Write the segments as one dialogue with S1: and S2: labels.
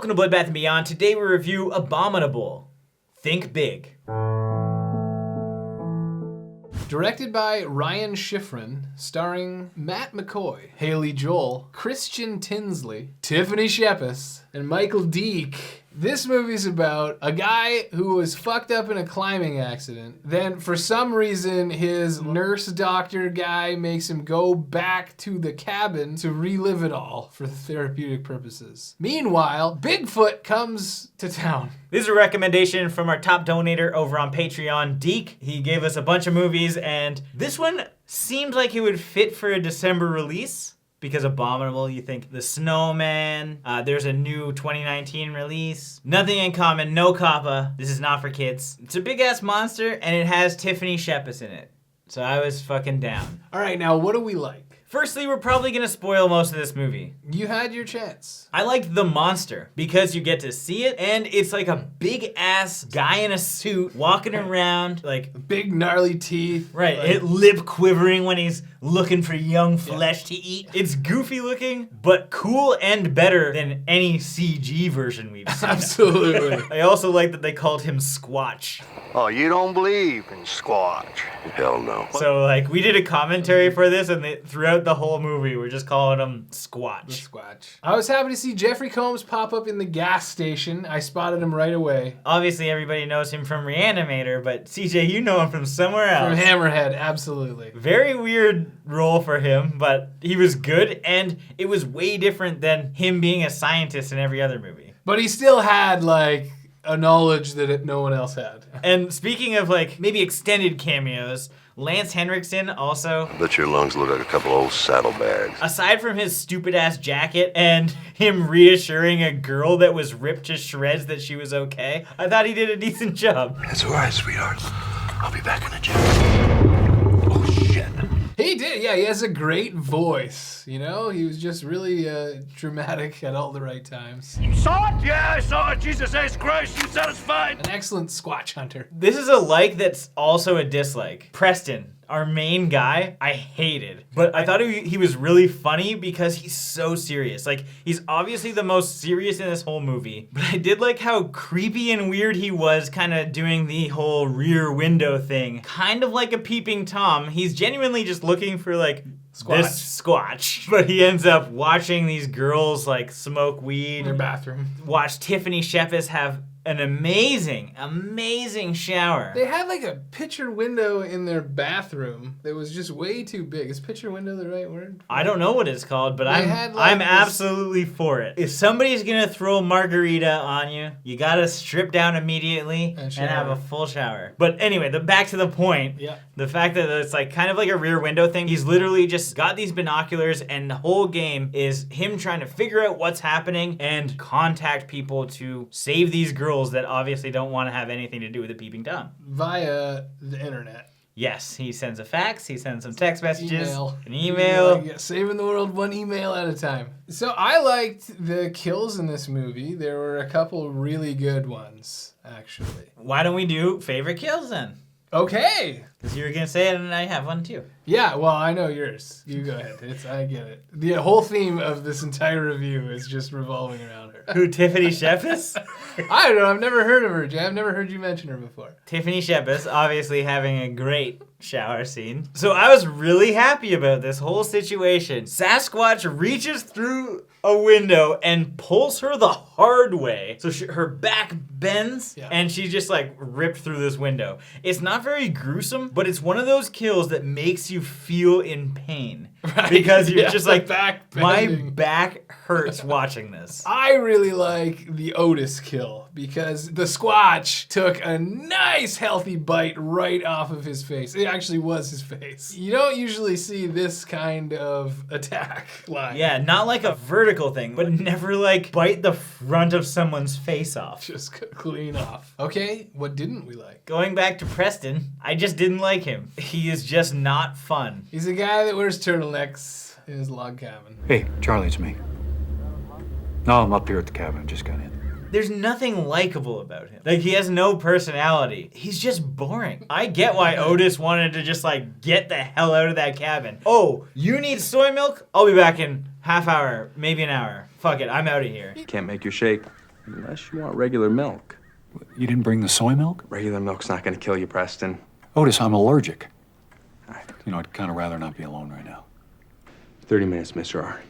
S1: Welcome to Bloodbath and Beyond. Today we review Abominable. Think big.
S2: Directed by Ryan Schifrin, starring Matt McCoy, Haley Joel, Christien Tinsley, Tiffany Shepis, and Michael Deek. This movie's about a guy who was fucked up in a climbing accident. Then, for some reason, his nurse doctor guy makes him go back to the cabin to relive it all for therapeutic purposes. Meanwhile, Bigfoot comes to town.
S1: This is a recommendation from our top donator over on Patreon, Deke. He gave us a bunch of movies, and this one seemed like it would fit for a December release. Because Abominable, you think The Snowman, there's a new 2019 release. Nothing in Common, no Kappa. This is not for kids. It's a big-ass monster, and it has Tiffany Shepis in it. So I was fucking down.
S2: All right, now what do we like?
S1: Firstly, we're probably gonna spoil most of this movie.
S2: You had your chance.
S1: I liked the monster because you get to see it, and it's like a big-ass guy in a suit walking around, like...
S2: Big gnarly teeth.
S1: Right,
S2: like,
S1: lip quivering when he's looking for young flesh to eat. It's goofy looking, but cool and better than any CG version we've seen.
S2: Absolutely.
S1: I also like that they called him Squatch.
S3: Oh, you don't believe in Squatch? Hell no.
S1: So, like, we did a commentary for this, and throughout the whole movie, we're just calling him Squatch.
S2: The Squatch. I was happy to see Jeffrey Combs pop up in the gas station. I spotted him right away.
S1: Obviously, everybody knows him from Reanimator, but CJ, you know him from somewhere else.
S2: From Hammerhead, absolutely.
S1: Very weird role for him, but he was good, and it was way different than him being a scientist in every other movie.
S2: But he still had, like, a knowledge that no one else had.
S1: And speaking of, like, maybe extended cameos, Lance Henriksen also.
S3: I bet your lungs look like a couple old saddlebags.
S1: Aside from his stupid-ass jacket and him reassuring a girl that was ripped to shreds that she was okay, I thought he did a decent job.
S3: That's all right, sweetheart. I'll be back in the gym. Oh, shit.
S2: He did, yeah, he has a great voice, you know? He was just really dramatic at all the right times.
S3: You saw it? Yeah, I saw it. Jesus H. Christ, you satisfied?
S2: An excellent Squatch hunter.
S1: This is a like that's also a dislike. Preston, our main guy, I hated. But I thought he was really funny because he's so serious. Like, he's obviously the most serious in this whole movie. But I did like how creepy and weird he was kind of doing the whole rear window thing. Kind of like a peeping Tom. He's genuinely just looking for, like, this Squatch. But he ends up watching these girls, like, smoke weed.
S2: In their bathroom.
S1: Watch Tiffany Shepis have an amazing shower.
S2: They had like a picture window in their bathroom that was just way too big. Is picture window the right word?
S1: I don't know what it's called, but
S2: I'm
S1: absolutely for it. If somebody's gonna throw margarita on you, you gotta strip down immediately and have a full shower. But anyway, back to the point.
S2: Yeah.
S1: The fact that it's like kind of like a rear window thing. He's literally just got these binoculars, and the whole game is him trying to figure out what's happening and contact people to save these girls that obviously don't want to have anything to do with the peeping Tom.
S2: Via the internet.
S1: Yes, he sends a fax, he sends some text messages, an
S2: email. Like, saving the world one email at a time. So I liked the kills in this movie. There were a couple really good ones, actually.
S1: Why don't we do favorite kills then?
S2: Okay.
S1: Because you were going to say it and I have one too.
S2: Yeah, well, I know yours. You go ahead. I get it. The whole theme of this entire review is just revolving around her.
S1: Who, Tiffany Shepis?
S2: I don't know. I've never heard of her, Jay. I've never heard you mention her before.
S1: Tiffany Shepis, obviously having a great shower scene. So I was really happy about this whole situation. Sasquatch reaches through a window and pulls her the hard way. So her back bends and she's just like ripped through this window. It's not very gruesome, but it's one of those kills that makes you feel in pain. Right. Because you're just like, my back hurts watching this.
S2: I really like the Otis kill because the Squatch took a nice healthy bite right off of his face. It actually was his face. You don't usually see this kind of attack line.
S1: Yeah, not like a vertical thing, but never like bite the front of someone's face off.
S2: Just clean off. Okay, what didn't we like?
S1: Going back to Preston, I just didn't like him. He is just not fun.
S2: He's a guy that wears turtlenecks in his log cabin.
S4: Hey, Charlie, it's me. No, I'm up here at the cabin. Just got in.
S1: There's nothing likable about him. Like, he has no personality. He's just boring. I get why Otis wanted to just, like, get the hell out of that cabin. Oh, you need soy milk? I'll be back in half hour, maybe an hour. Fuck it, I'm out of here.
S5: Can't make your shake.
S3: Unless you want regular milk.
S4: You didn't bring the soy milk?
S3: Regular milk's not gonna kill you, Preston.
S4: Otis, I'm allergic.
S3: All right.
S4: You know, I'd kind of rather not be alone right now.
S3: 30 minutes, Mr. R.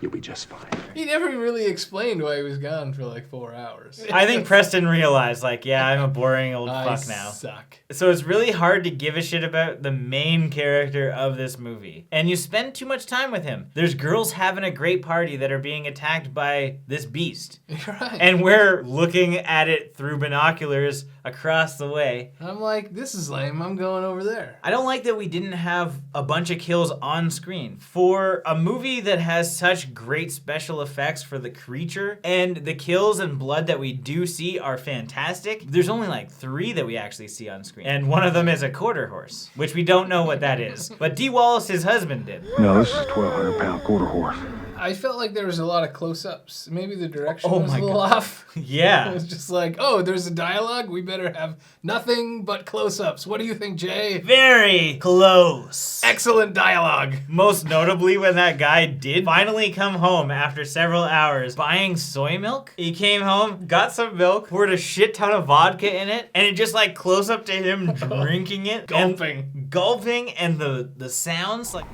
S3: You'll be just fine.
S2: He never really explained why he was gone for like 4 hours.
S1: I think Preston realized, like, yeah, I'm a boring old fuck now.
S2: Suck.
S1: So it's really hard to give a shit about the main character of this movie. And you spend too much time with him. There's girls having a great party that are being attacked by this beast.
S2: You're right.
S1: And we're looking at it through binoculars across the way.
S2: I'm like, this is lame. I'm going over there.
S1: I don't like that we didn't have a bunch of kills on screen. For a movie that has such great special effects for the creature, and the kills and blood that we do see are fantastic, there's only like 3 that we actually see on screen. And one of them is a quarter horse, which we don't know what that is. But Dee Wallace's husband did.
S5: No, this is a 1,200-pound quarter horse.
S2: I felt like there was a lot of close-ups. Maybe the direction
S1: Oh
S2: was a
S1: my
S2: little
S1: God.
S2: off.
S1: Yeah.
S2: It was just like, oh, there's a dialogue. We better have nothing but close-ups. What do you think, Jay?
S1: Very close.
S2: Excellent dialogue.
S1: Most notably when that guy did finally come home after several hours buying soy milk. He came home, got some milk, poured a shit ton of vodka in it, and it just like close up to him drinking it.
S2: Gulping.
S1: And gulping and the sounds like...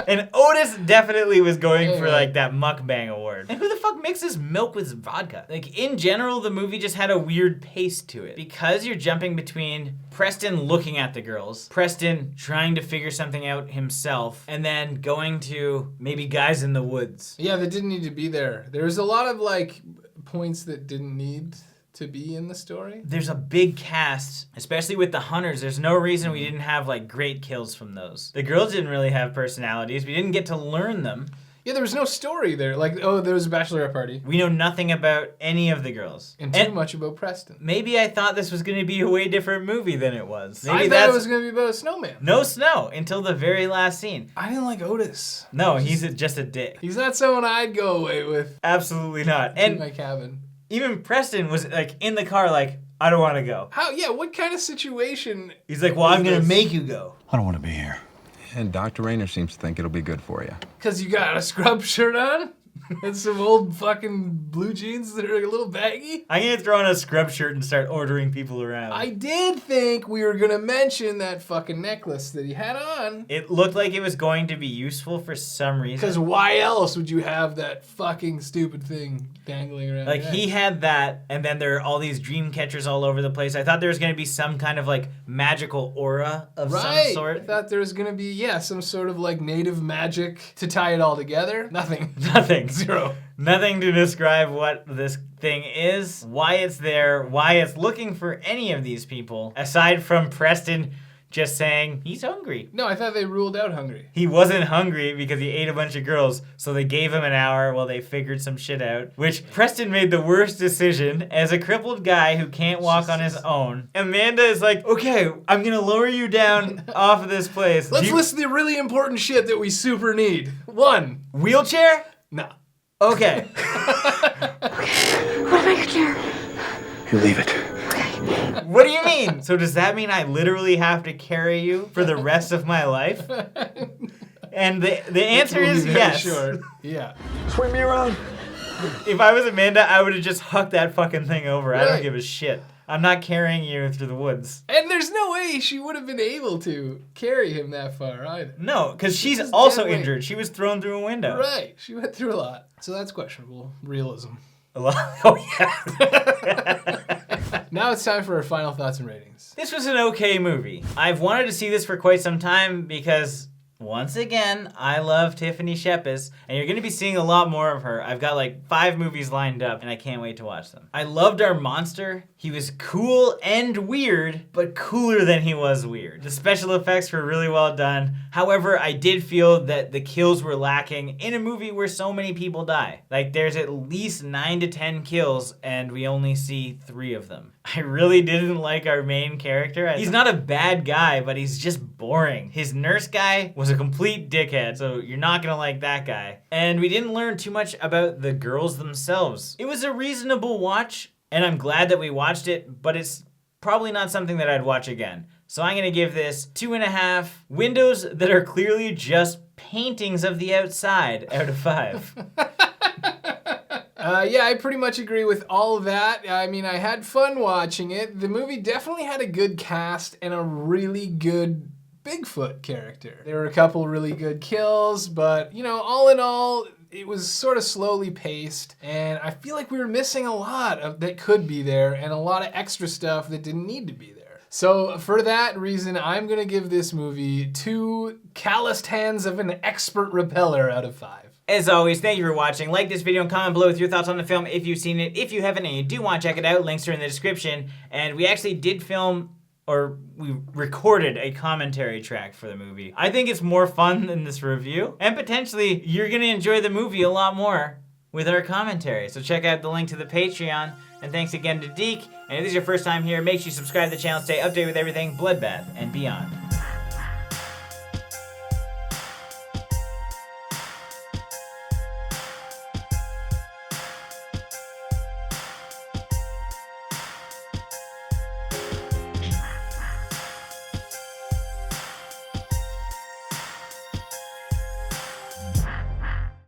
S1: And Otis definitely was going for like that mukbang award. And who the fuck mixes milk with vodka? Like in general, the movie just had a weird pace to it. Because you're jumping between Preston looking at the girls, Preston trying to figure something out himself, and then going to maybe guys in the woods.
S2: Yeah, that didn't need to be there. There was a lot of like points that didn't need to be in the story.
S1: There's a big cast, especially with the hunters. There's no reason we didn't have like great kills from those. The girls didn't really have personalities. We didn't get to learn them.
S2: Yeah, there was no story there. Like, oh, there was a bachelorette party.
S1: We know nothing about any of the girls.
S2: And too much about Preston.
S1: Maybe I thought this was going to be a way different movie than it was. Maybe
S2: I thought it was going to be about a snowman.
S1: No snow until the very last scene.
S2: I didn't like Otis.
S1: No, he's just a dick.
S2: He's not someone I'd go away with.
S1: Absolutely not.
S2: In
S1: And
S2: my cabin.
S1: even Preston was like in the car like, I don't want to go.
S2: How? Yeah, what kind of situation?
S1: He's like, well, I'm going to make you go.
S4: I don't want to be here.
S6: And Dr. Rayner seems to think it'll be good for you.
S2: Because you got a scrub shirt on? And some old fucking blue jeans that are a little baggy?
S1: I'm going to throw on a scrub shirt and start ordering people around.
S2: I did think we were going to mention that fucking necklace that he had on.
S1: It looked like it was going to be useful for some reason.
S2: Because why else would you have that fucking stupid thing dangling around?
S1: Like,
S2: your
S1: he
S2: neck?
S1: had that, and then there are all these dream catchers all over the place. I thought there was going to be some kind of, like, magical aura of some
S2: I
S1: sort.
S2: thought there was going to be, yeah, some sort of, like, native magic to tie it all together. Nothing.
S1: Nothing.
S2: Zero.
S1: Nothing to describe what this thing is, why it's there, why it's looking for any of these people, aside from Preston just saying he's hungry.
S2: No, I thought they ruled out hungry.
S1: He wasn't hungry because he ate a bunch of girls, so they gave him an hour while they figured some shit out, which Preston made the worst decision as a crippled guy who can't walk on his own. Amanda is like, okay, I'm gonna lower you down off of this place.
S2: Let's list the really important shit that we super need. 1.
S1: Wheelchair?
S2: No.
S1: Okay.
S7: What about your chair?
S5: You leave it.
S1: What do you mean? So does that mean I literally have to carry you for the rest of my life? And the answer
S2: We'll be
S1: is
S2: very
S1: yes.
S2: short. Yeah.
S5: Swing me around.
S1: If I was Amanda, I would have just hucked that fucking thing over. I don't
S2: Right.
S1: give a shit. I'm not carrying you through the woods.
S2: And there's no way she would have been able to carry him that far either.
S1: No, because she's
S2: is
S1: also
S2: dead weight.
S1: injured. She was thrown through a window.
S2: Right. She went through a lot. So that's questionable realism.
S1: A lot. Oh, yeah.
S2: Now it's time for our final thoughts and ratings.
S1: This was an okay movie. I've wanted to see this for quite some time because, once again, I love Tiffany Shepis, and you're going to be seeing a lot more of her. I've got like 5 movies lined up, and I can't wait to watch them. I loved our monster. He was cool and weird, but cooler than he was weird. The special effects were really well done. However, I did feel that the kills were lacking in a movie where so many people die. Like, there's at least 9 to 10 kills, and we only see 3 of them. I really didn't like our main character. He's not a bad guy, but he's just boring. His nurse guy was a complete dickhead, so you're not gonna like that guy. And we didn't learn too much about the girls themselves. It was a reasonable watch, and I'm glad that we watched it, but it's probably not something that I'd watch again. So I'm gonna give this 2.5 windows that are clearly just paintings of the outside out of 5.
S2: Yeah, I pretty much agree with all of that. I mean, I had fun watching it. The movie definitely had a good cast and a really good Bigfoot character. There were a couple really good kills, but, you know, all in all, it was sort of slowly paced, and I feel like we were missing a lot of that could be there and a lot of extra stuff that didn't need to be there. So for that reason, I'm gonna give this movie 2 calloused hands of an expert repeller out of 5.
S1: As always, thank you for watching. Like this video and comment below with your thoughts on the film if you've seen it. If you haven't and you do want to check it out, links are in the description. And we actually did film, or we recorded a commentary track for the movie. I think it's more fun than this review, and potentially you're gonna enjoy the movie a lot more with our commentary. So check out the link to the Patreon, and thanks again to Deke. And if this is your first time here, make sure you subscribe to the channel, stay updated with everything Bloodbath and beyond.